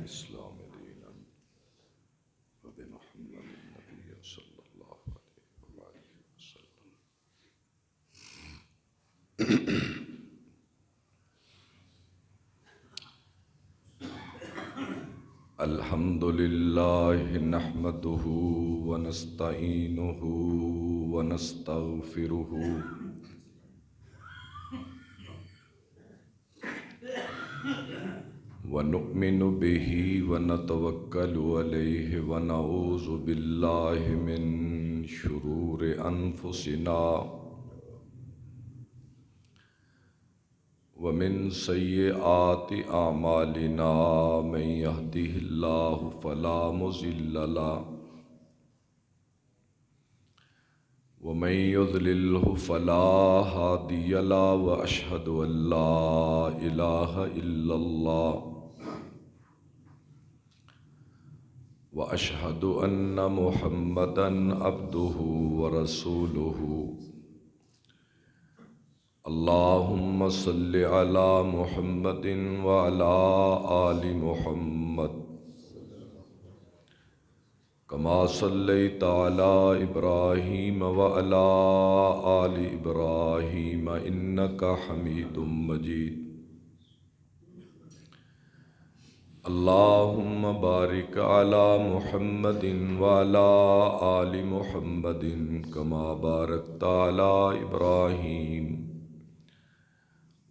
الإسلام دينا وبمحمد النبي صلى الله عليه وآله وسلم. الحمد لله نحمده ونستعينه ونستغفره ونؤمن به ونتوكل عليه ونعوذ بالله من شرور أنفسنا ومن سيئات أعمالنا من يهده الله فلا مضل له ومن يضلله فلا هادي له وأشهد أن لا إله إلا الله وأشهد أن محمدًا عبده ورسوله. اللهم صل على محمد وعلى آل محمد كما صليت على إبراهيم وعلى آل إبراهيم إنك حميد مجيد. اللهم بارك على محمد وعلى آل محمد كما باركت على إبراهيم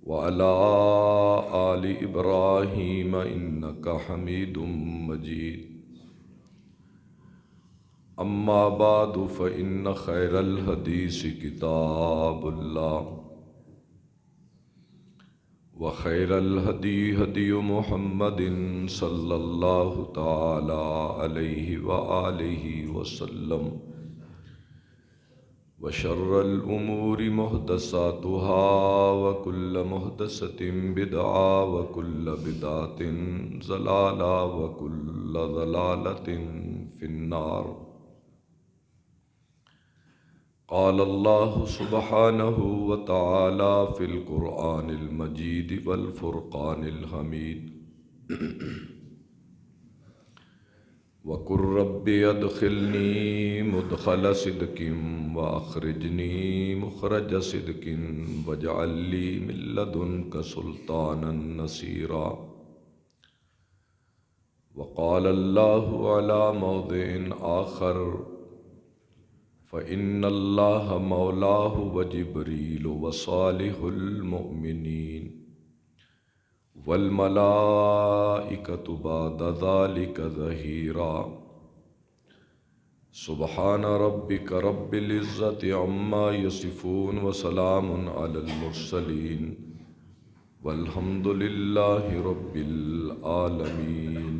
وعلى آل إبراهيم إنك حميد مجيد. أما بعد فإن خير الحديث كتاب الله وخير الهدي هدي محمد صلى الله تعالى عليه وآله وسلم وشر الأمور محدثاتها وكل محدثة بدعة وكل بدعة ضلالة وكل ضلالة في النار. قال الله سبحانه وتعالى في القرآن المجيد والفرقان الحميد وقل رب ادخلني مدخل صدق وأخرجني مخرج صدق واجعل لي من لدنك سلطانا نصيرا. وقال الله على موضع آخر فإن الله مولاه وجبريل وصالح المؤمنين والملائكة بعد ذلك ظهيرا. سبحان ربك رب العزة عما يصفون وسلام على المرسلين والحمد لله رب العالمين.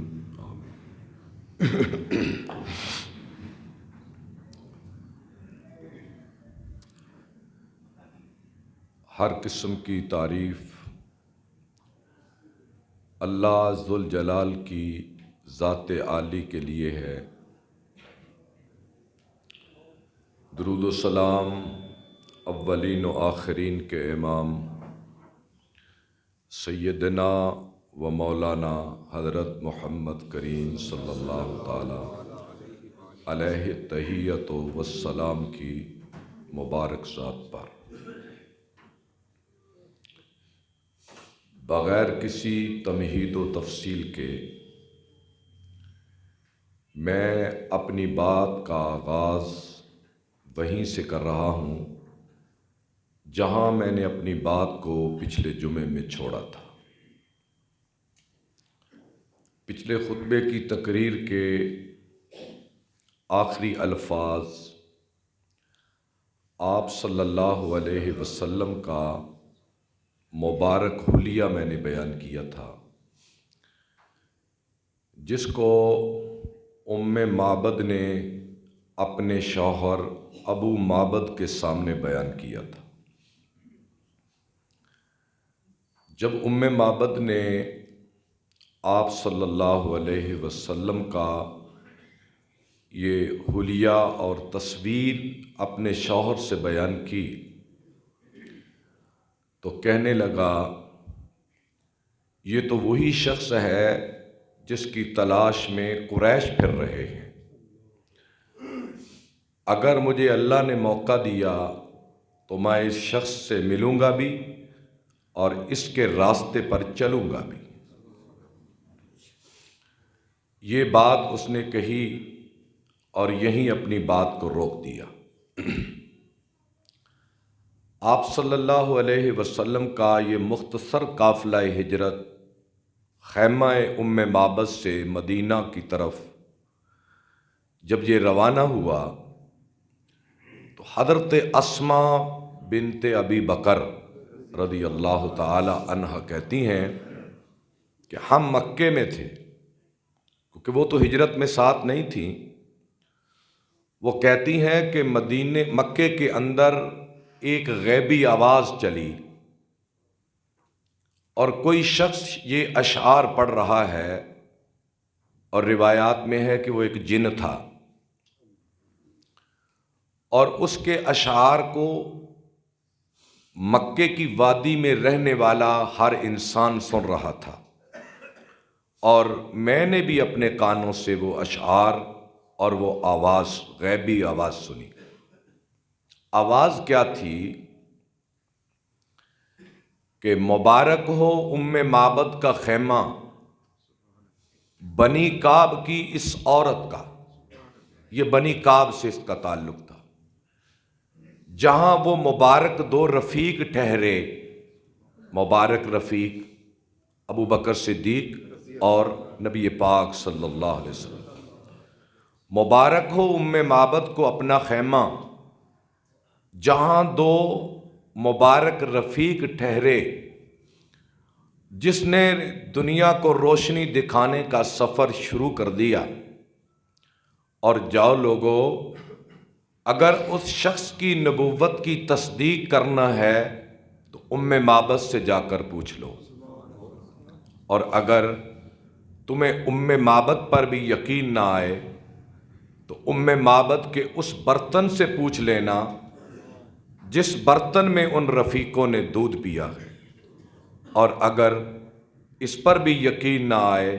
ہر قسم کی تعریف اللہ ذوالجلال کی ذات عالی کے لیے ہے. درود و سلام اولین و آخرین کے امام سیدنا و مولانا حضرت محمد کریم صلی اللہ تعالی علیہ تحیۃ و السلام کی مبارک ذات پر بغیر کسی تمہید و تفصیل کے میں اپنی بات کا آغاز وہیں سے کر رہا ہوں جہاں میں نے اپنی بات کو پچھلے جمعے میں چھوڑا تھا. پچھلے خطبے کی تقریر کے آخری الفاظ آپ صلی اللہ علیہ وسلم کا مبارک حلیہ میں نے بیان کیا تھا جس کو ام معبد نے اپنے شوہر ابو معبد کے سامنے بیان کیا تھا. جب ام معبد نے آپ صلی اللہ علیہ وسلم کا یہ حلیہ اور تصویر اپنے شوہر سے بیان کی تو کہنے لگا یہ تو وہی شخص ہے جس کی تلاش میں قریش پھر رہے ہیں۔ اگر مجھے اللہ نے موقع دیا تو میں اس شخص سے ملوں گا بھی اور اس کے راستے پر چلوں گا بھی۔ یہ بات اس نے کہی اور یہیں اپنی بات کو روک دیا۔ آپ صلی اللہ علیہ وسلم کا یہ مختصر قافلہ ہجرت خیمہ ام معبد سے مدینہ کی طرف جب یہ روانہ ہوا تو حضرت اسماء بنت ابی بکر رضی اللہ تعالی عنہ کہتی ہیں کہ ہم مکے میں تھے، کیونکہ وہ تو ہجرت میں ساتھ نہیں تھیں۔ وہ کہتی ہیں کہ مکے کے اندر ایک غیبی آواز چلی اور کوئی شخص یہ اشعار پڑھ رہا ہے، اور روایات میں ہے کہ وہ ایک جن تھا، اور اس کے اشعار کو مکے کی وادی میں رہنے والا ہر انسان سن رہا تھا، اور میں نے بھی اپنے کانوں سے وہ اشعار اور وہ آواز، غیبی آواز سنی۔ آواز کیا تھی کہ مبارک ہو ام معبد کا خیمہ بنی کعب کی اس عورت کا۔ یہ بنی کعب سے اس کا تعلق تھا، جہاں وہ مبارک دو رفیق ٹھہرے، مبارک رفیق ابو بکر صدیق اور نبی پاک صلی اللہ علیہ وسلم۔ مبارک ہو ام معبد کو اپنا خیمہ، جہاں دو مبارک رفیق ٹھہرے، جس نے دنیا کو روشنی دکھانے کا سفر شروع کر دیا۔ اور جاؤ لوگو، اگر اس شخص کی نبوت کی تصدیق کرنا ہے تو ام معبد سے جا کر پوچھ لو، اور اگر تمہیں ام معبد پر بھی یقین نہ آئے تو ام معبد کے اس برتن سے پوچھ لینا جس برتن میں ان رفیقوں نے دودھ پیا ہے، اور اگر اس پر بھی یقین نہ آئے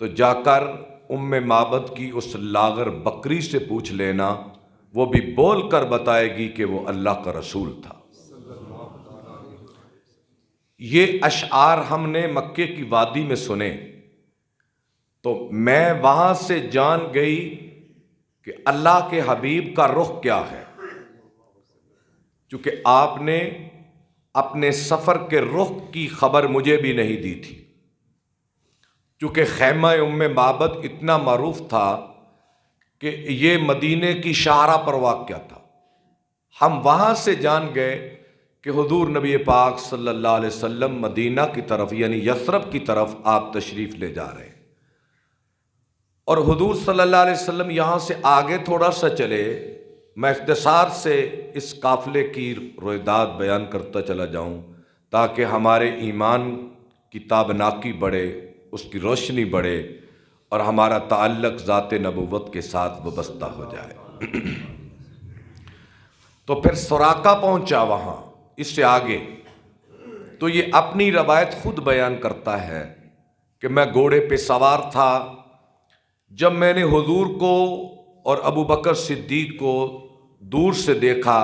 تو جا کر ام معبد کی اس لاغر بکری سے پوچھ لینا، وہ بھی بول کر بتائے گی کہ وہ اللہ کا رسول تھا۔ یہ اشعار ہم نے مکے کی وادی میں سنے تو میں وہاں سے جان گئی کہ اللہ کے حبیب کا رخ کیا ہے، چونکہ آپ نے اپنے سفر کے رخ کی خبر مجھے بھی نہیں دی تھی، چونکہ خیمہ ام معبد اتنا معروف تھا کہ یہ مدینے کی شاہراہ پر واقع تھا۔ ہم وہاں سے جان گئے کہ حضور نبی پاک صلی اللہ علیہ وسلم مدینہ کی طرف یعنی یثرب کی طرف آپ تشریف لے جا رہے ہیں، اور حضور صلی اللہ علیہ وسلم یہاں سے آگے تھوڑا سا چلے۔ میں اختصار سے اس قافلے کی رویداد بیان کرتا چلا جاؤں تاکہ ہمارے ایمان کی تابناکی بڑھے، اس کی روشنی بڑھے، اور ہمارا تعلق ذات نبوت کے ساتھ وابستہ ہو جائے۔ تو پھر سراقہ پہنچا وہاں، اس سے آگے تو یہ اپنی روایت خود بیان کرتا ہے کہ میں گھوڑے پہ سوار تھا، جب میں نے حضور کو اور ابو بکر صدیق کو دور سے دیکھا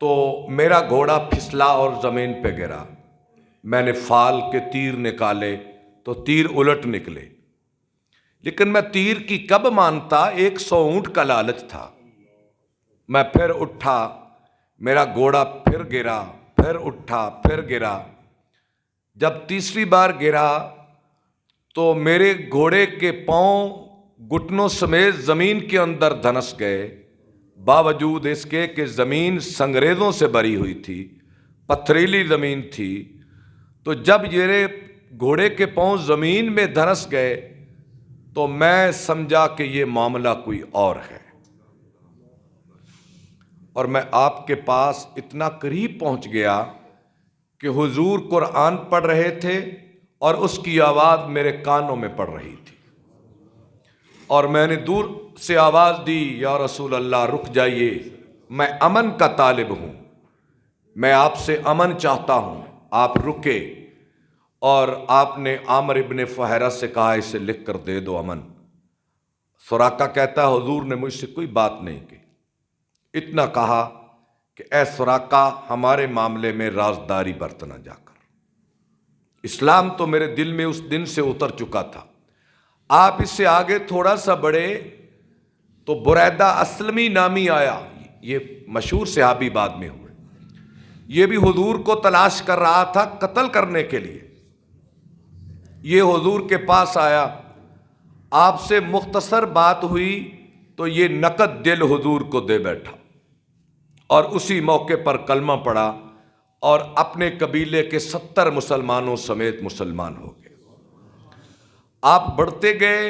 تو میرا گھوڑا پھسلا اور زمین پہ گرا۔ میں نے فال کے تیر نکالے تو تیر الٹ نکلے، لیکن میں تیر کی کب مانتا، 100 اونٹ کا لالچ تھا۔ میں پھر اٹھا، میرا گھوڑا پھر گرا، پھر اٹھا، پھر گرا۔ جب تیسری بار گرا تو میرے گھوڑے کے پاؤں گھٹنوں سمیت زمین کے اندر دھنس گئے، باوجود اس کے کہ زمین سنگریزوں سے بھری ہوئی تھی، پتھریلی زمین تھی۔ تو جب میرے گھوڑے کے پاؤں زمین میں دھنس گئے تو میں سمجھا کہ یہ معاملہ کوئی اور ہے، اور میں آپ کے پاس اتنا قریب پہنچ گیا کہ حضور قرآن پڑھ رہے تھے اور اس کی آواز میرے کانوں میں پڑ رہی تھی، اور میں نے دور سے آواز دی، یا رسول اللہ رک جائیے، میں امن کا طالب ہوں، میں آپ سے امن چاہتا ہوں، آپ رکے۔ اور آپ نے عامر ابن فہرہ سے کہا اسے لکھ کر دے دو امن۔ سراقہ کہتا ہے حضور نے مجھ سے کوئی بات نہیں کی، اتنا کہا کہ اے سراقہ ہمارے معاملے میں رازداری برتنا جا کر، اسلام تو میرے دل میں اس دن سے اتر چکا تھا، آپ اس سے آگے تھوڑا سا بڑھے تو بریدہ اسلمی نامی آیا، یہ مشہور صحابی بعد میں ہوئے، یہ بھی حضور کو تلاش کر رہا تھا قتل کرنے کے لیے، یہ حضور کے پاس آیا، آپ سے مختصر بات ہوئی تو یہ نقد دل حضور کو دے بیٹھا اور اسی موقع پر کلمہ پڑھا اور اپنے قبیلے کے 70 مسلمانوں سمیت مسلمان ہو گئے۔ آپ بڑھتے گئے،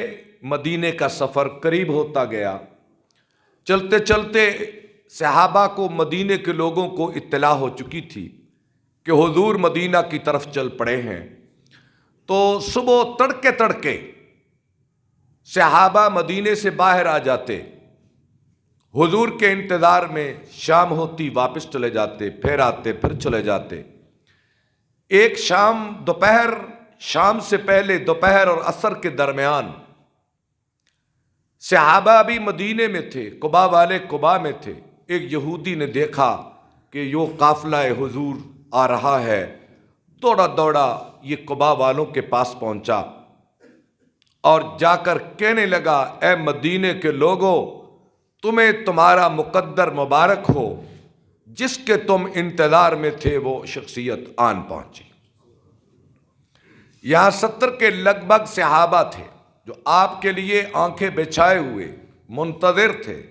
مدینے کا سفر قریب ہوتا گیا، چلتے چلتے صحابہ کو مدینے کے لوگوں کو اطلاع ہو چکی تھی کہ حضور مدینہ کی طرف چل پڑے ہیں، تو صبح تڑکے تڑکے صحابہ مدینے سے باہر آ جاتے، حضور کے انتظار میں، شام ہوتی واپس چلے جاتے، پھر آتے پھر چلے جاتے۔ ایک شام دوپہر، شام سے پہلے دوپہر اور عصر کے درمیان صحابہ بھی مدینے میں تھے، قباء والے قباء میں تھے، ایک یہودی نے دیکھا کہ یہ قافلہ حضور آ رہا ہے، دوڑا دوڑا یہ قباء والوں کے پاس پہنچا اور جا کر کہنے لگا اے مدینے کے لوگوں، تمہیں تمہارا مقدر مبارک ہو، جس کے تم انتظار میں تھے وہ شخصیت آن پہنچی۔ یہاں 70 کے لگ بھگ صحابہ تھے جو آپ کے لیے آنکھیں بچھائے ہوئے منتظر تھے،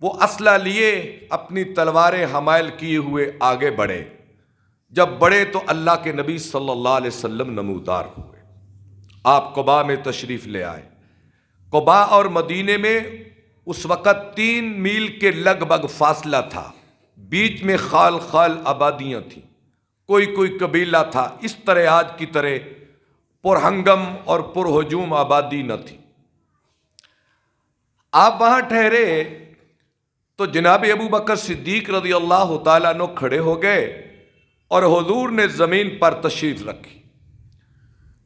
وہ اسلحہ لیے اپنی تلواریں حمائل کیے ہوئے آگے بڑھے، جب بڑھے تو اللہ کے نبی صلی اللہ علیہ وسلم نمودار ہوئے، آپ قباء میں تشریف لے آئے۔ قباء اور مدینے میں اس وقت 3 میل کے لگ بھگ فاصلہ تھا، بیچ میں خال خال آبادیاں تھیں، کوئی کوئی قبیلہ تھا، اس طرح آج کی طرح پرہنگم اور پرہجوم آبادی نہ تھی۔ آپ وہاں ٹھہرے تو جناب ابو بکر صدیق رضی اللہ تعالیٰ عنہ کھڑے ہو گئے اور حضور نے زمین پر تشریف رکھی۔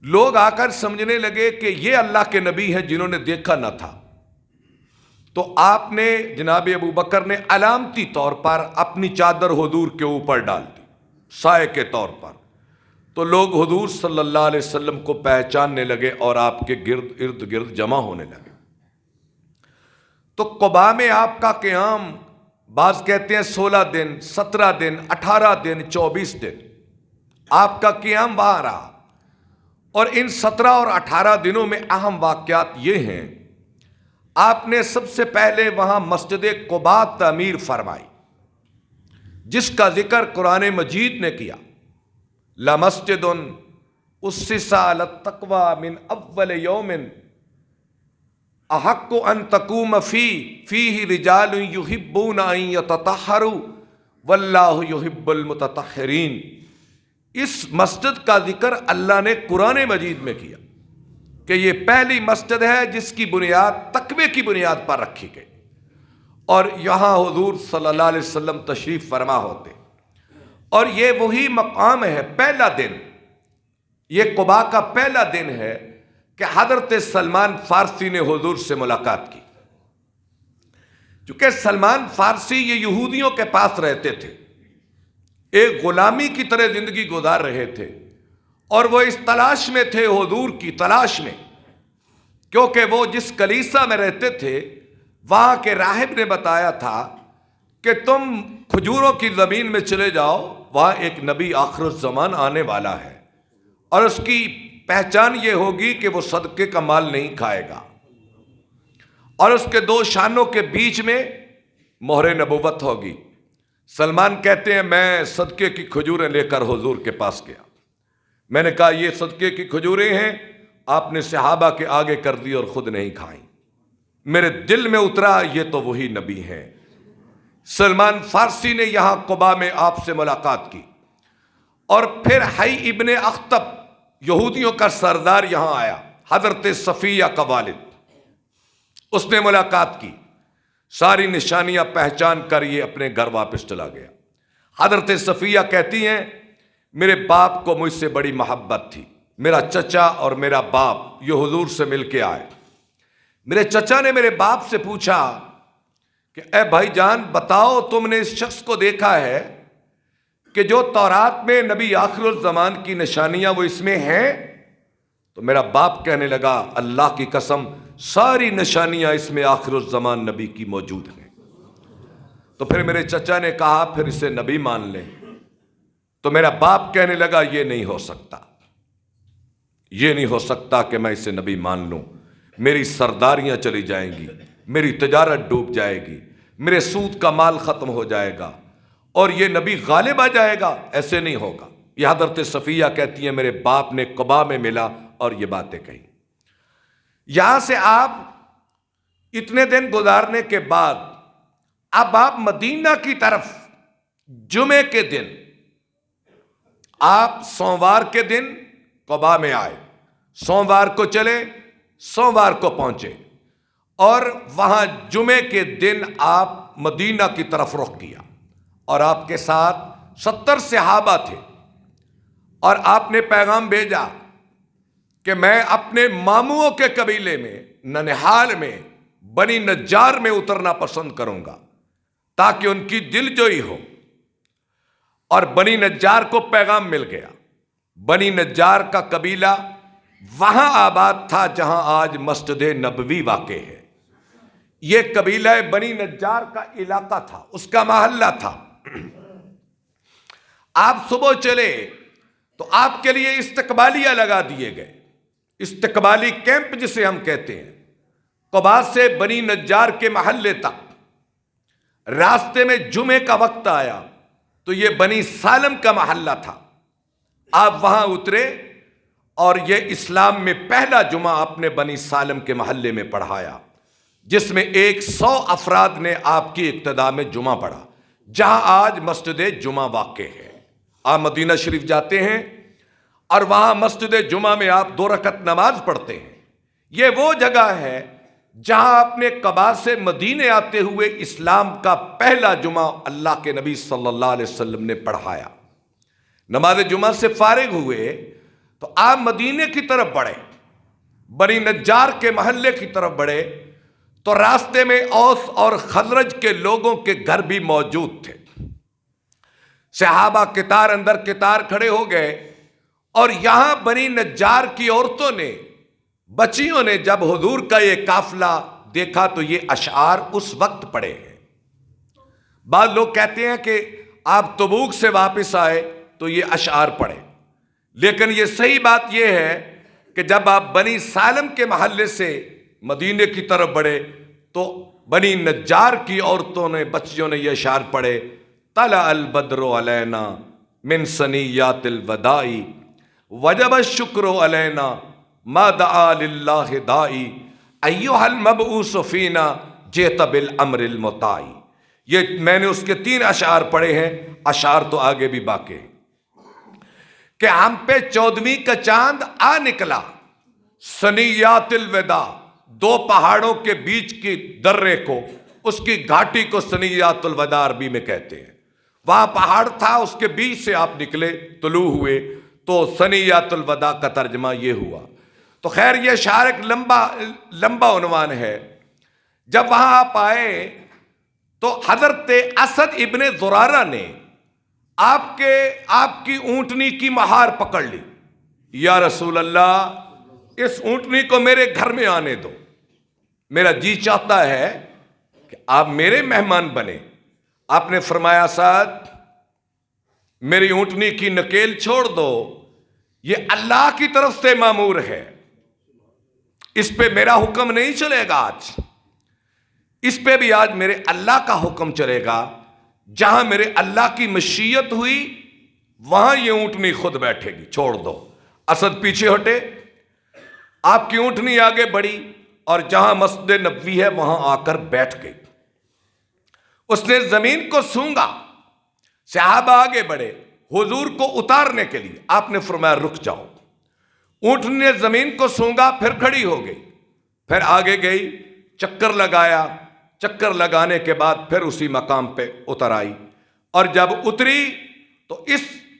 لوگ آ کر سمجھنے لگے کہ یہ اللہ کے نبی ہیں جنہوں نے دیکھا نہ تھا، تو آپ نے، جناب ابو بکر نے علامتی طور پر اپنی چادر حضور کے اوپر ڈال دی سائے کے طور پر، تو لوگ حضور صلی اللہ علیہ وسلم کو پہچاننے لگے اور آپ کے ارد گرد جمع ہونے لگے۔ تو قباء میں آپ کا قیام، بعض کہتے ہیں 16 دن، 17 دن، 18 دن، 24 دن آپ کا قیام وہاں رہا، اور ان 17 اور 18 دنوں میں اہم واقعات یہ ہیں، آپ نے سب سے پہلے وہاں مسجد قباء تعمیر فرمائی، جس کا ذکر قرآن مجید نے کیا، لَمَسْجِدٌ أُسِّسَ عَلَى التَّقْوَى مِنْ أَوَّلِ يَوْمٍ أَحَقُّ أَن تَقُومَ فِيهِ رِجَالٌ يُحِبُّونَ أَن يَتَطَهَّرُوا وَاللَّهُ يُحِبُّ الْمُتَطَهِّرِينَ۔ اس مسجد کا ذکر اللہ نے قرآن مجید میں کیا کہ یہ پہلی مسجد ہے جس کی بنیاد تقوی کی بنیاد پر رکھی گئی، اور یہاں حضور صلی اللہ علیہ وسلم تشریف فرما ہوتے، اور یہ وہی مقام ہے، پہلا دن، یہ قباء کا پہلا دن ہے کہ حضرت سلمان فارسی نے حضور سے ملاقات کی۔ چونکہ سلمان فارسی یہ یہودیوں کے پاس رہتے تھے، ایک غلامی کی طرح زندگی گزار رہے تھے، اور وہ اس تلاش میں تھے، حضور کی تلاش میں، کیونکہ وہ جس کلیسا میں رہتے تھے وہاں کے راہب نے بتایا تھا کہ تم کھجوروں کی زمین میں چلے جاؤ، وہاں ایک نبی آخر الزمان آنے والا ہے، اور اس کی پہچان یہ ہوگی کہ وہ صدقے کا مال نہیں کھائے گا، اور اس کے 2 شانوں کے بیچ میں مہر نبوت ہوگی۔ سلمان کہتے ہیں میں صدقے کی کھجوریں لے کر حضور کے پاس گیا، میں نے کہا یہ صدقے کی کھجوریں ہیں، آپ نے صحابہ کے آگے کر دی اور خود نہیں کھائیں، میرے دل میں اترا یہ تو وہی نبی ہیں۔ سلمان فارسی نے یہاں قباء میں آپ سے ملاقات کی، اور پھر حی ابن اخطب یہودیوں کا سردار یہاں آیا، حضرت صفیہ کا والد، اس نے ملاقات کی، ساری نشانیاں پہچان کر یہ اپنے گھر واپس چلا گیا۔ حضرت صفیہ کہتی ہیں میرے باپ کو مجھ سے بڑی محبت تھی. میرا چچا اور میرا باپ یہ حضور سے مل کے آئے. میرے چچا نے میرے باپ سے پوچھا کہ اے بھائی جان بتاؤ تم نے اس شخص کو دیکھا ہے کہ جو تورات میں نبی آخر الزمان کی نشانیاں وہ اس میں ہیں؟ تو میرا باپ کہنے لگا اللہ کی قسم ساری نشانیاں اس میں آخر الزمان نبی کی موجود ہیں. تو پھر میرے چچا نے کہا پھر اسے نبی مان لیں. تو میرا باپ کہنے لگا یہ نہیں ہو سکتا، یہ نہیں ہو سکتا کہ میں اسے نبی مان لوں. میری سرداریاں چلی جائیں گی، میری تجارت ڈوب جائے گی، میرے سود کا مال ختم ہو جائے گا اور یہ نبی غالب آ جائے گا. ایسے نہیں ہوگا. یہ حضرت صفیہ کہتی ہیں میرے باپ نے قباء میں ملا اور یہ باتیں کہیں. یہاں سے آپ اتنے دن گزارنے کے بعد اب آپ مدینہ کی طرف جمعے کے دن آپ سوموار کے دن قباء میں آئے، سوموار کو چلے، سوموار کو پہنچے اور وہاں جمعے کے دن آپ مدینہ کی طرف رخ کیا اور آپ کے ساتھ 70 صحابہ تھے اور آپ نے پیغام بھیجا کہ میں اپنے ماموں کے قبیلے میں ننہال میں بنی نجار میں اترنا پسند کروں گا تاکہ ان کی دل جوئی ہو. اور بنی نجار کو پیغام مل گیا. بنی نجار کا قبیلہ وہاں آباد تھا جہاں آج مسجد نبوی واقع ہے. یہ قبیلہ بنی نجار کا علاقہ تھا، اس کا محلہ تھا. آپ صبح چلے تو آپ کے لیے استقبالیہ لگا دیے گئے، استقبالی کیمپ جسے ہم کہتے ہیں. قباء سے بنی نجار کے محلے تک راستے میں جمعے کا وقت آیا تو یہ بنی سالم کا محلہ تھا. آپ وہاں اترے اور یہ اسلام میں پہلا جمعہ آپ نے بنی سالم کے محلے میں پڑھایا جس میں 100 افراد نے آپ کی ابتدا میں جمعہ پڑھا جہاں آج مسجد جمعہ واقع ہے. آپ مدینہ شریف جاتے ہیں اور وہاں مسجد جمعہ میں آپ 2 رکعت نماز پڑھتے ہیں. یہ وہ جگہ ہے جہاں اپنے قباء سے مدینے آتے ہوئے اسلام کا پہلا جمعہ اللہ کے نبی صلی اللہ علیہ وسلم نے پڑھایا. نماز جمعہ سے فارغ ہوئے تو آپ مدینے کی طرف بڑھے، بنی نجار کے محلے کی طرف بڑھے تو راستے میں اوس اور خزرج کے لوگوں کے گھر بھی موجود تھے. صحابہ کتار اندر کتار کھڑے ہو گئے اور یہاں بنی نجار کی عورتوں نے، بچیوں نے جب حضور کا یہ قافلہ دیکھا تو یہ اشعار اس وقت پڑھے ہیں. بعض لوگ کہتے ہیں کہ آپ تبوک سے واپس آئے تو یہ اشعار پڑھے، لیکن یہ صحیح بات یہ ہے کہ جب آپ بنی سالم کے محلے سے مدینے کی طرف بڑھے تو بنی نجار کی عورتوں نے، بچیوں نے یہ اشعار پڑھے. طلع البدر علینا من ثنیات الوداع وجب الشکر علینا ما دعا للہ دائی ایھا المبعوث فینا جئت بالامر المطاع. یہ میں نے اس کے 3 اشعار پڑھے ہیں، اشعار تو آگے بھی باقی ہیں. کہ ہم پہ 14ویں کا چاند آ نکلا، ثنیات الوداع، 2 پہاڑوں کے بیچ کی درے کو، اس کی گھاٹی کو ثنیات الوداع عربی میں کہتے ہیں. وہاں پہاڑ تھا، اس کے بیچ سے آپ نکلے، طلوع ہوئے، تو ثنیات الوداع کا ترجمہ یہ ہوا. تو خیر یہ اشعار ایک لمبا عنوان ہے. جب وہاں آپ آئے تو حضرت اسد ابن زرارہ نے آپ کی اونٹنی کی مہار پکڑ لی. یا رسول اللہ اس اونٹنی کو میرے گھر میں آنے دو، میرا جی چاہتا ہے کہ آپ میرے مہمان بنے. آپ نے فرمایا اسد میری اونٹنی کی نکیل چھوڑ دو، یہ اللہ کی طرف سے مامور ہے، اس پہ میرا حکم نہیں چلے گا. آج اس پہ بھی آج میرے اللہ کا حکم چلے گا. جہاں میرے اللہ کی مشیت ہوئی وہاں یہ اونٹنی خود بیٹھے گی، چھوڑ دو. اسد پیچھے ہٹے، آپ کی اونٹنی آگے بڑھی اور جہاں مسجد نبوی ہے وہاں آ کر بیٹھ گئی. اس نے زمین کو سونگا، صحابہ آگے بڑھے حضور کو اتارنے کے لیے. آپ نے فرمایا رک جاؤ. اونٹنی نے زمین کو سونگا، پھر کھڑی ہو گئی، پھر آگے گئی، چکر لگایا، چکر لگانے کے بعد پھر اسی مقام پہ اتر آئی. اور جب اتری تو اس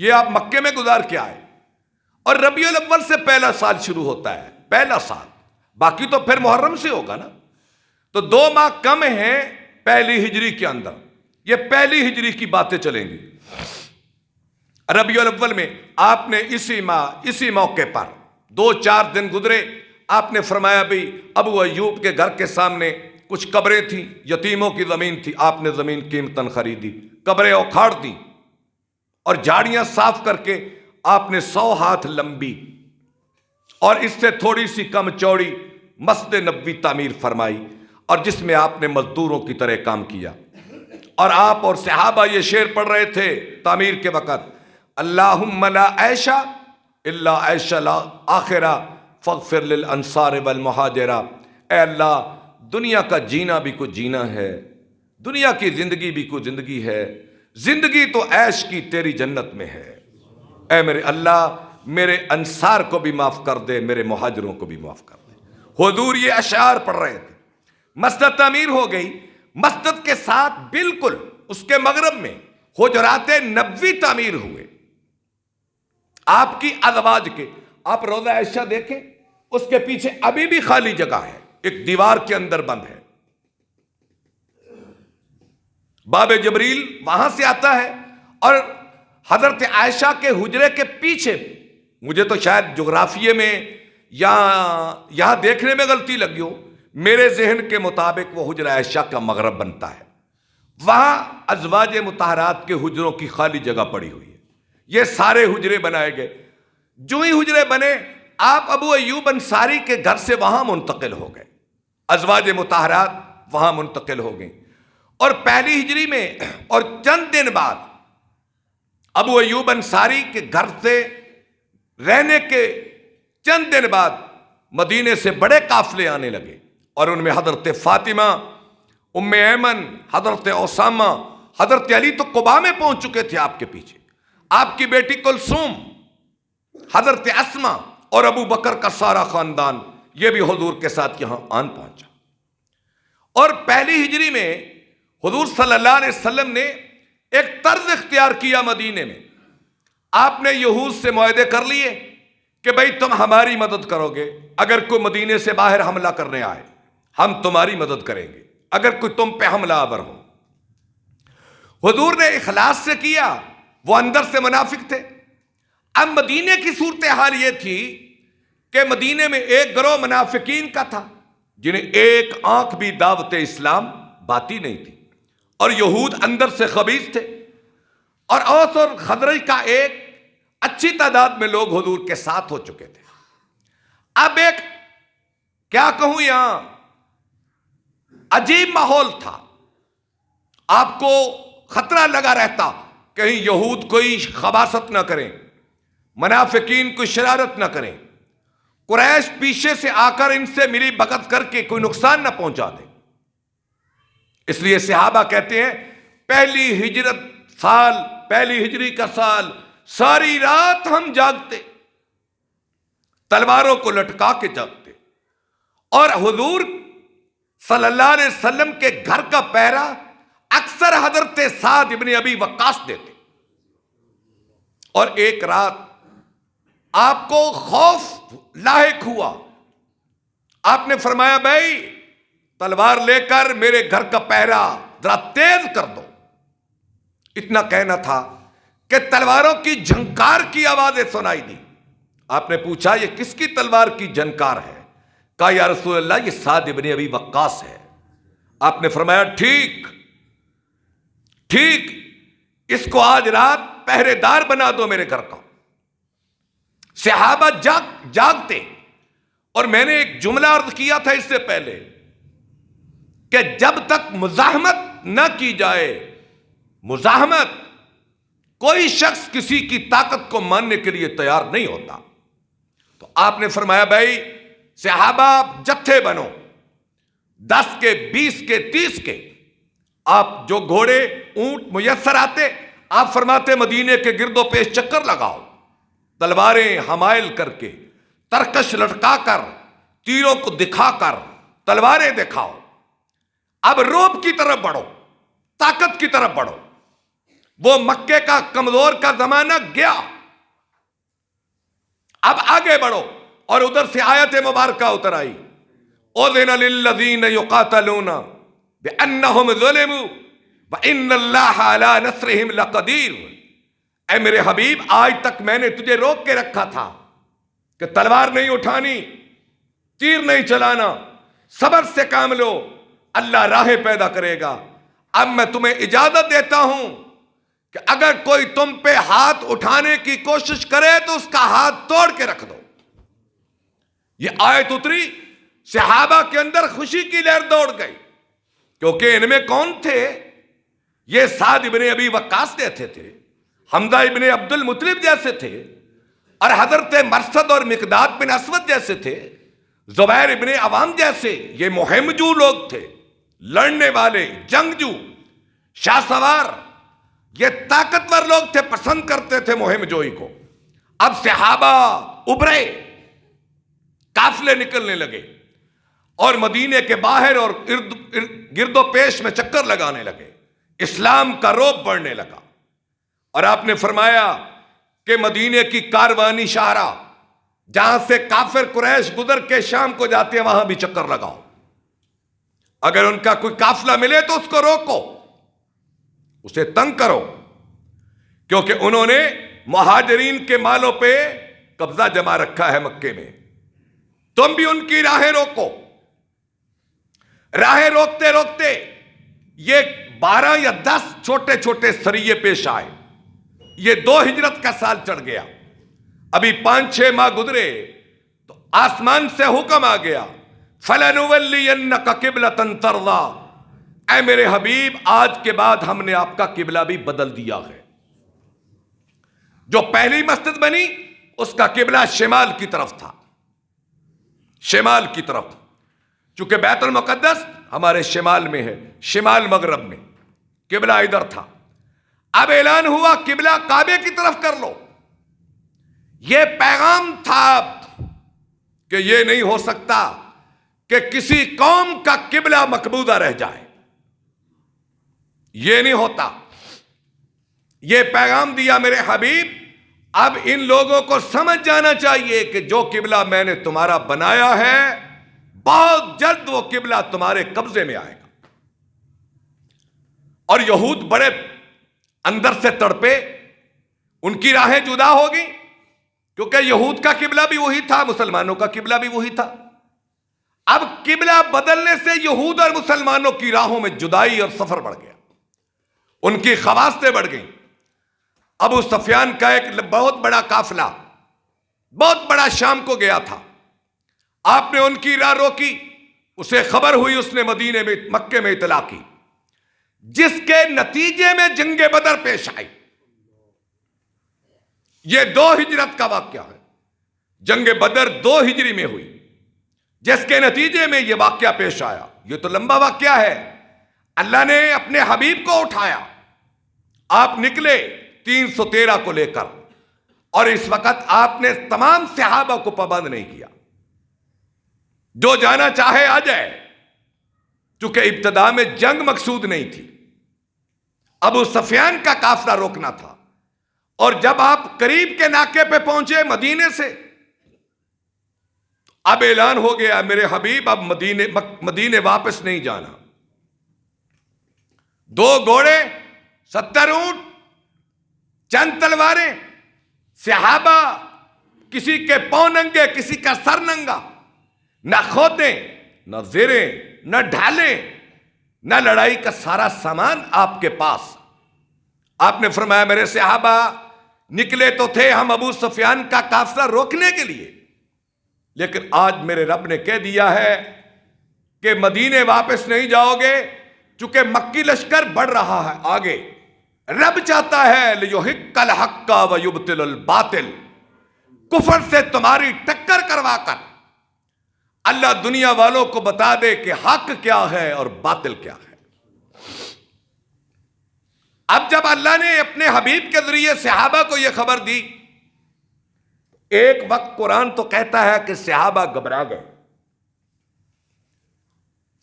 یہ آپ مکے میں گزار کے آئے، اور ربیع الاول سے پہلا سال شروع ہوتا ہے، پہلا سال، باقی تو پھر محرم سے ہوگا نا، تو 2 ماہ کم ہیں پہلی ہجری کے اندر، یہ پہلی ہجری کی باتیں چلیں گی۔ ربیع الاول میں آپ نے اسی موقع پر 2-4 دن گزرے، آپ نے فرمایا بھی ابو ایوب کے گھر کے سامنے کچھ قبریں تھیں، یتیموں کی زمین تھی، آپ نے زمین قیمتاً خریدی، قبریں اکھاڑ دیں اور جھاڑیاں صاف کر کے آپ نے 100 ہاتھ لمبی اور اس سے تھوڑی سی کم چوڑی مسجد نبوی تعمیر فرمائی، اور جس میں آپ نے مزدوروں کی طرح کام کیا، اور آپ اور صحابہ یہ شعر پڑھ رہے تھے تعمیر کے وقت، اللہم لا عیش الا عیش الاخرہ فاغفر للانصار والمہاجرہ، اے اللہ دنیا کا جینا بھی کوئی جینا ہے، دنیا کی زندگی بھی کوئی زندگی ہے، زندگی تو عیش کی تیری جنت میں ہے، اے میرے اللہ میرے انصار کو بھی معاف کر دے، میرے مہاجروں کو بھی معاف کر دے۔ حضور یہ اشعار پڑھ رہے تھے، مسجد تعمیر ہو گئی، مسجد کے ساتھ بالکل اس کے مغرب میں حجرات نبوی تعمیر ہوئے، آپ کی ازواج کے، آپ روضہ عائشہ دیکھیں، اس کے پیچھے ابھی بھی خالی جگہ ہے، ایک دیوار کے اندر بند ہے، باب جبریل وہاں سے آتا ہے، اور حضرت عائشہ کے حجرے کے پیچھے، مجھے تو شاید جغرافیے میں یا یہاں دیکھنے میں غلطی لگی ہو، میرے ذہن کے مطابق وہ حجرہ عائشہ کا مغرب بنتا ہے، وہاں ازواج مطہرات کے حجروں کی خالی جگہ پڑی ہوئی ہے، یہ سارے حجرے بنائے گئے، جو ہی حجرے بنے آپ ابو ایوب انصاری کے گھر سے وہاں منتقل ہو گئے، ازواج مطہرات وہاں منتقل ہو گئیں، اور پہلی ہجری میں اور چند دن بعد ابو ایوب انصاری کے گھر سے رہنے کے چند دن بعد مدینے سے بڑے قافلے آنے لگے، اور ان میں حضرت فاطمہ، ام ایمن، حضرت اسامہ، حضرت علی تو قباء میں پہنچ چکے تھے آپ کے پیچھے، آپ کی بیٹی کلثوم، حضرت اسما اور ابو بکر کا سارا خاندان، یہ بھی حضور کے ساتھ یہاں آن پہنچا۔ اور پہلی ہجری میں حضور صلی اللہ علیہ وسلم نے ایک طرز اختیار کیا مدینے میں، آپ نے یہود سے معاہدے کر لیے کہ بھئی تم ہماری مدد کرو گے، اگر کوئی مدینے سے باہر حملہ کرنے آئے ہم تمہاری مدد کریں گے، اگر کوئی تم پہ حملہ آور ہو۔ حضور نے اخلاص سے کیا، وہ اندر سے منافق تھے۔ اب مدینے کی صورتحال یہ تھی کہ مدینے میں ایک گروہ منافقین کا تھا جنہیں ایک آنکھ بھی دعوت اسلام باتی نہیں تھی، اور یہود اندر سے خبیث تھے، اور اوس اور خزرج کا ایک اچھی تعداد میں لوگ حضور کے ساتھ ہو چکے تھے۔ اب ایک کیا کہوں یہاں عجیب ماحول تھا، آپ کو خطرہ لگا رہتا کہیں یہود کوئی خباثت نہ کریں، منافقین کوئی شرارت نہ کریں، قریش پیچھے سے آ کر ان سے ملی بھگت کر کے کوئی نقصان نہ پہنچا دے۔ اس لیے صحابہ کہتے ہیں پہلی ہجری کا سال ساری رات ہم جاگتے، تلواروں کو لٹکا کے جاگتے، اور حضور صلی اللہ علیہ وسلم کے گھر کا پہرا اکثر حضرت سعد ابن ابی وقاص دیتے، اور ایک رات آپ کو خوف لاحق ہوا، آپ نے فرمایا بھائی تلوار لے کر میرے گھر کا پہرا ذرا تیز کر دو۔ اتنا کہنا تھا کہ تلواروں کی جھنکار کی آوازیں سنائی دی۔ آپ نے پوچھا یہ کس کی تلوار کی جھنکار ہے؟ کہا یا رسول اللہ یہ سعد ابن ابی وقاص ہے۔ آپ نے فرمایا ٹھیک اس کو آج رات پہرے دار بنا دو میرے گھر کا۔ صحابہ جاگتے، اور میں نے ایک جملہ عرض کیا تھا اس سے پہلے کہ جب تک مزاحمت نہ کی جائے، مزاحمت، کوئی شخص کسی کی طاقت کو ماننے کے لیے تیار نہیں ہوتا۔ تو آپ نے فرمایا بھائی صحابہ جتھے بنو، 10 کے 20 کے 30 کے، آپ جو گھوڑے اونٹ میسر آتے آپ فرماتے مدینے کے گرد و پیش چکر لگاؤ، تلواریں حمائل کر کے، ترکش لٹکا کر، تیروں کو دکھا کر تلواریں دکھاؤ، اب روب کی طرف بڑھو، طاقت کی طرف بڑھو۔ وہ مکے کا کمزور کا زمانہ گیا، اب آگے بڑھو۔ اور ادھر سے آیت مبارکہ اتر آئی، اذن للذین یقاتلون بانہم ظلموا وان اللہ علی نصرہم لقدیر۔ اے میرے حبیب، آج تک میں نے تجھے روک کے رکھا تھا کہ تلوار نہیں اٹھانی، تیر نہیں چلانا، صبر سے کام لو، اللہ راہیں پیدا کرے گا۔ اب میں تمہیں اجازت دیتا ہوں کہ اگر کوئی تم پہ ہاتھ اٹھانے کی کوشش کرے تو اس کا ہاتھ توڑ کے رکھ دو۔ یہ آیت اتری، صحابہ کے اندر خوشی کی لہر دوڑ گئی، کیونکہ ان میں کون تھے؟ یہ سعد ابن ابی وقاص جیسے تھے، حمزہ ابن عبد المطلب جیسے تھے، اور حضرت مرثد اور مقداد بن اسود جیسے تھے، زبیر ابن عوام جیسے۔ یہ مہم جو لوگ تھے، لڑنے والے، جنگجو، شاہ سوار، یہ طاقتور لوگ تھے، پسند کرتے تھے مہم جوئی کو۔ اب صحابہ ابھرے، قافلے نکلنے لگے، اور مدینے کے باہر اور گرد و پیش میں چکر لگانے لگے، اسلام کا رعب بڑھنے لگا۔ اور آپ نے فرمایا کہ مدینے کی کاروانی شاہراہ جہاں سے کافر قریش گزر کے شام کو جاتے ہیں، وہاں بھی چکر لگاؤ، اگر ان کا کوئی قافلہ ملے تو اس کو روکو، اسے تنگ کرو، کیونکہ انہوں نے مہاجرین کے مالوں پہ قبضہ جما رکھا ہے مکے میں۔ تم بھی ان کی راہیں روکو۔ راہیں روکتے روکتے یہ 12 یا 10 چھوٹے چھوٹے سریے پیش آئے۔ یہ 2 ہجرت کا سال چڑھ گیا، ابھی 5-6 ماہ گزرے تو آسمان سے حکم آ گیا، فَلَنُوَلِّيَنَّكَ قِبْلَةً تَرْضَىٰ۔ اے میرے حبیب، آج کے بعد ہم نے آپ کا قبلہ بھی بدل دیا ہے۔ جو پہلی مسجد بنی اس کا قبلہ شمال کی طرف تھا، شمال کی طرف، چونکہ بیت المقدس ہمارے شمال میں ہے، شمال مغرب میں، قبلہ ادھر تھا۔ اب اعلان ہوا قبلہ کعبے کی طرف کر لو۔ یہ پیغام تھا کہ یہ نہیں ہو سکتا کہ کسی قوم کا قبلہ مقبوضہ رہ جائے، یہ نہیں ہوتا۔ یہ پیغام دیا میرے حبیب، اب ان لوگوں کو سمجھ جانا چاہیے کہ جو قبلہ میں نے تمہارا بنایا ہے بہت جلد وہ قبلہ تمہارے قبضے میں آئے گا۔ اور یہود بڑے اندر سے تڑپے، ان کی راہیں جدا ہوگی، کیونکہ یہود کا قبلہ بھی وہی تھا، مسلمانوں کا قبلہ بھی وہی تھا۔ اب قبلہ بدلنے سے یہود اور مسلمانوں کی راہوں میں جدائی اور سفر بڑھ گیا، ان کی خواستیں بڑھ گئیں۔ ابو سفیان کا ایک بہت بڑا قافلہ بہت بڑا شام کو گیا تھا، آپ نے ان کی راہ روکی، اسے خبر ہوئی، اس نے مدینے میں مکے میں اطلاع کی، جس کے نتیجے میں جنگ بدر پیش آئی۔ یہ 2 ہجرت کا واقعہ ہے، جنگ بدر 2 ہجری میں ہوئی، جس کے نتیجے میں یہ واقعہ پیش آیا۔ یہ تو لمبا واقعہ ہے، اللہ نے اپنے حبیب کو اٹھایا، آپ نکلے 313 کو لے کر، اور اس وقت آپ نے تمام صحابہ کو پابند نہیں کیا، جو جانا چاہے آ جائے، چونکہ ابتدا میں جنگ مقصود نہیں تھی، ابو سفیان کا قافلہ روکنا تھا۔ اور جب آپ قریب کے ناکے پہ پہنچے مدینے سے، اب اعلان ہو گیا میرے حبیب اب مدینے واپس نہیں جانا۔ 2 گھوڑے، 70 اونٹ، چند تلواریں، صحابہ، کسی کے پاؤں ننگے، کسی کا سر ننگا، نہ کھوتیں، نہ زیریں، نہ ڈھالیں، نہ لڑائی کا سارا سامان آپ کے پاس۔ آپ نے فرمایا میرے صحابہ، نکلے تو تھے ہم ابو سفیان کا قافلہ روکنے کے لیے، لیکن آج میرے رب نے کہہ دیا ہے کہ مدینے واپس نہیں جاؤ گے، چونکہ مکی لشکر بڑھ رہا ہے آگے۔ رب چاہتا ہے لِيُحِقَّ الْحَقَّ وَيُبْطِلَ الْبَاطِلَ، کفر سے تمہاری ٹکر کروا کر اللہ دنیا والوں کو بتا دے کہ حق کیا ہے اور باطل کیا ہے۔ اب جب اللہ نے اپنے حبیب کے ذریعے صحابہ کو یہ خبر دی، ایک وقت قرآن تو کہتا ہے کہ صحابہ گھبرا گئے،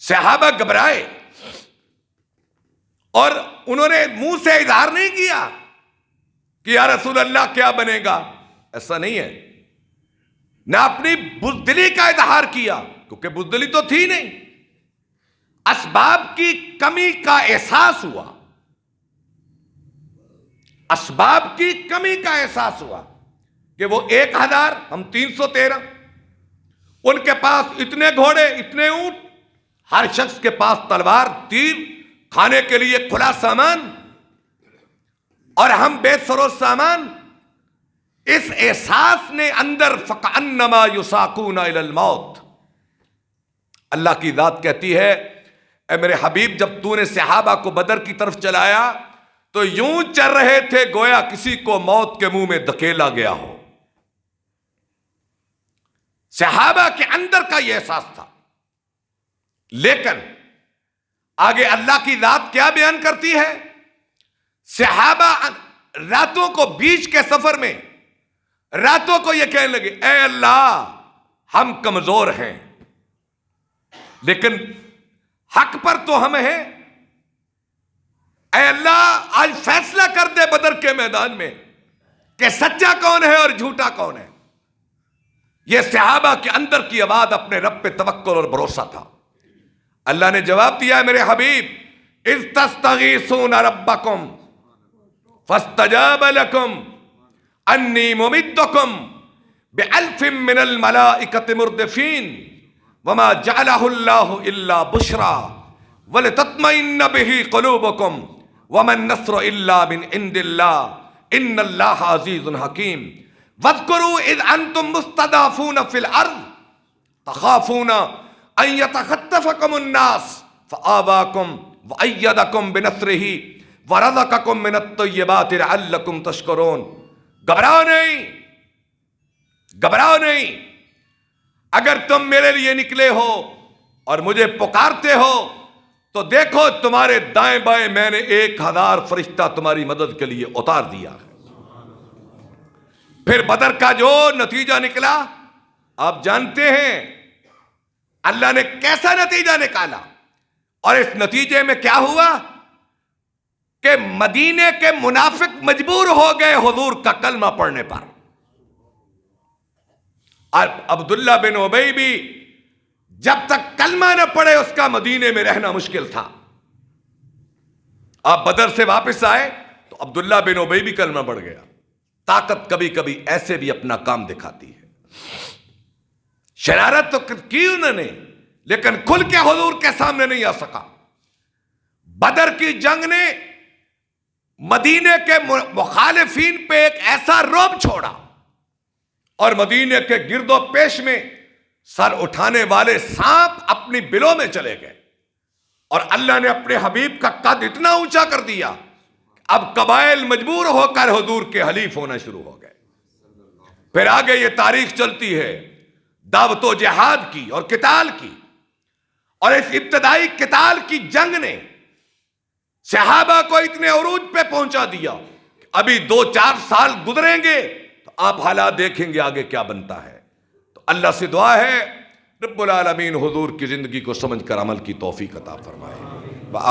صحابہ گھبرائے، اور انہوں نے منہ سے اظہار نہیں کیا کہ یا رسول اللہ کیا بنے گا، ایسا نہیں ہے. نہ اپنی بزدلی کا اظہار کیا، کیونکہ بزدلی تو تھی نہیں. اسباب کی کمی کا احساس ہوا، اسباب کی کمی کا احساس ہوا کہ وہ 1000 ہم 313، ان کے پاس اتنے گھوڑے اتنے اونٹ، ہر شخص کے پاس تلوار تیر، کھانے کے لیے کھلا سامان، اور ہم بے سر و سامان. اس احساس نے اندر فَكَأَنَّمَا يُسَاقُونَ إِلَى الْمَوْتِ. اللہ کی ذات کہتی ہے اے میرے حبیب، جب تو نے صحابہ کو بدر کی طرف چلایا تو یوں چل رہے تھے گویا کسی کو موت کے منہ میں دھکیلا گیا ہو. صحابہ کے اندر کا یہ احساس تھا. لیکن آگے اللہ کی ذات کیا بیان کرتی ہے؟ صحابہ راتوں کو بیچ کے سفر میں راتوں کو یہ کہنے لگے اے اللہ ہم کمزور ہیں لیکن حق پر تو ہم ہیں. اے اللہ آج فیصلہ کر دے بدر کے میدان میں کہ سچا کون ہے اور جھوٹا کون ہے. یہ صحابہ کے اندر کی آواز اپنے رب پہ توکل اور بھروسہ تھا. اللہ نے جواب دیا ہے میرے حبیب اذ تستغیثون ربکم فاستجاب لکم انی ممدکم بألف من الملائکۃ مردفین وما جعلہ اللہ الا بشرا ولتطمئن به قلوبکم وما النصر الا من عند اللہ ان اللہ عزیز حکیم. واذکروا اذ انتم مستضعفون فی الارض تخافون ان یتخطفکم الناس فآواکم وأیدکم بنصرہ ورزقکم من الطیبات لعلکم تشکرون. گھبراؤ نہیں، گھبراؤ نہیں. اگر تم میرے لیے نکلے ہو اور مجھے پکارتے ہو تو دیکھو تمہارے دائیں بائیں میں نے 1000 فرشتہ تمہاری مدد کے لیے اتار دیا ہے. پھر بدر کا جو نتیجہ نکلا آپ جانتے ہیں. اللہ نے کیسا نتیجہ نکالا، اور اس نتیجے میں کیا ہوا کہ مدینے کے منافق مجبور ہو گئے حضور کا کلمہ پڑھنے پر. اور عبداللہ بن ابی بھی جب تک کلمہ نہ پڑھے اس کا مدینے میں رہنا مشکل تھا. آپ بدر سے واپس آئے تو عبداللہ بن ابی بھی کلمہ پڑھ گیا. طاقت کبھی کبھی ایسے بھی اپنا کام دکھاتی ہے. شرارت تو کی انہوں نے لیکن کھل کے حضور کے سامنے نہیں آ سکا. بدر کی جنگ نے مدینے کے مخالفین پہ ایک ایسا رعب چھوڑا اور مدینے کے گرد و پیش میں سر اٹھانے والے سانپ اپنی بلوں میں چلے گئے. اور اللہ نے اپنے حبیب کا قد اتنا اونچا کر دیا اب قبائل مجبور ہو کر حضور کے حلیف ہونا شروع ہو گئے. پھر آگے یہ تاریخ چلتی ہے دعوت و جہاد کی اور قتال کی. اور اس ابتدائی قتال کی جنگ نے صحابہ کو اتنے عروج پہ پہنچا دیا کہ ابھی 2-4 سال گزریں گے تو آپ حالات دیکھیں گے آگے کیا بنتا ہے. تو اللہ سے دعا ہے رب العالمین حضور کی زندگی کو سمجھ کر عمل کی توفیق عطا فرمائے.